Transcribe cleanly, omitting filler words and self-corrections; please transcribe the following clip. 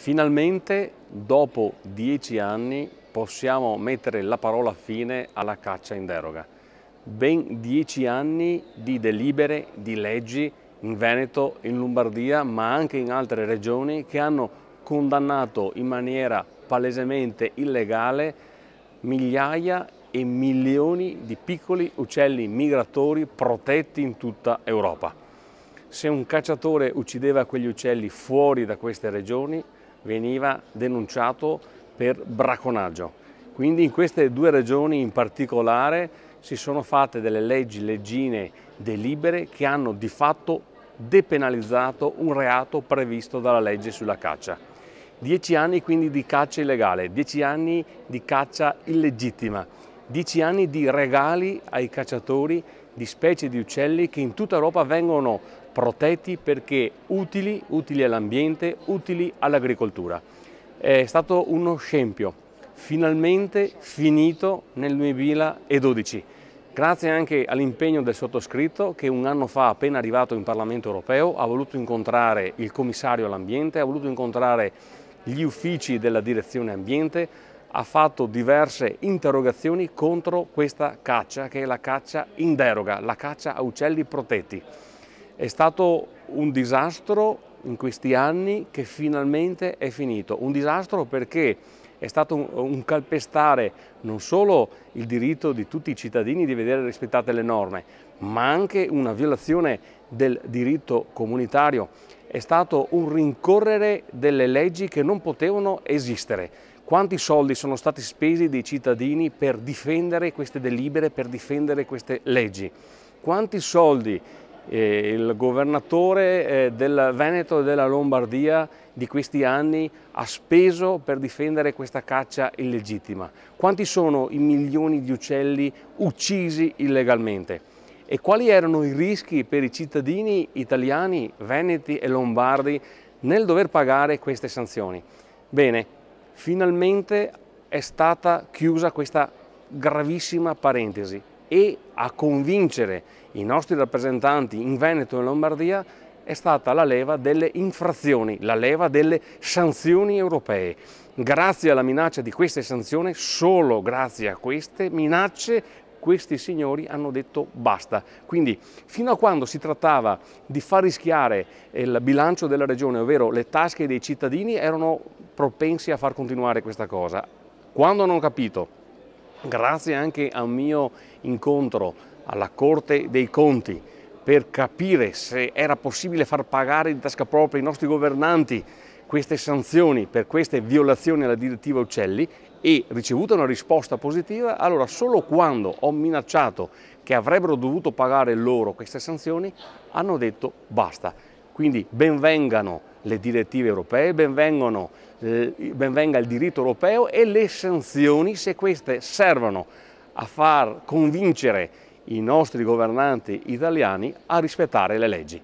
Finalmente, dopo 10 anni, possiamo mettere la parola fine alla caccia in deroga. Ben 10 anni di delibere, di leggi in Veneto, in Lombardia, ma anche in altre regioni che hanno condannato in maniera palesemente illegale migliaia e milioni di piccoli uccelli migratori protetti in tutta Europa. Se un cacciatore uccideva quegli uccelli fuori da queste regioni, veniva denunciato per bracconaggio. Quindi in queste due regioni in particolare si sono fatte delle leggine delibere che hanno di fatto depenalizzato un reato previsto dalla legge sulla caccia. 10 anni quindi di caccia illegale, 10 anni di caccia illegittima, 10 anni di regali ai cacciatori di specie di uccelli che in tutta Europa vengono protetti perché utili all'ambiente, utili all'agricoltura. È stato uno scempio, finalmente finito nel 2012. Grazie anche all'impegno del sottoscritto che un anno fa, appena arrivato in Parlamento europeo, ha voluto incontrare il commissario all'ambiente, ha voluto incontrare gli uffici della direzione ambiente, ha fatto diverse interrogazioni contro questa caccia, che è la caccia in deroga, la caccia a uccelli protetti. È stato un disastro in questi anni che finalmente è finito. Un disastro perché è stato un calpestare non solo il diritto di tutti i cittadini di vedere rispettate le norme, ma anche una violazione del diritto comunitario. È stato un rincorrere delle leggi che non potevano esistere. Quanti soldi sono stati spesi dai cittadini per difendere queste delibere, per difendere queste leggi? Quanti soldi il governatore del Veneto e della Lombardia di questi anni ha speso per difendere questa caccia illegittima? Quanti sono i milioni di uccelli uccisi illegalmente? E quali erano i rischi per i cittadini italiani, veneti e lombardi nel dover pagare queste sanzioni? Bene, finalmente è stata chiusa questa gravissima parentesi e a convincere i nostri rappresentanti in Veneto e in Lombardia è stata la leva delle infrazioni, la leva delle sanzioni europee. Grazie alla minaccia di queste sanzioni, solo grazie a queste minacce, questi signori hanno detto basta. Quindi fino a quando si trattava di far rischiare il bilancio della regione, ovvero le tasche dei cittadini, erano propensi a far continuare questa cosa. Quando hanno capito, grazie anche a un mio incontro alla Corte dei Conti per capire se era possibile far pagare di tasca propria ai nostri governanti queste sanzioni per queste violazioni alla direttiva uccelli e ricevuto una risposta positiva, allora solo quando ho minacciato che avrebbero dovuto pagare loro queste sanzioni hanno detto basta. Quindi benvengano le direttive europee, benvenga il diritto europeo e le sanzioni se queste servono a far convincere i nostri governanti italiani a rispettare le leggi.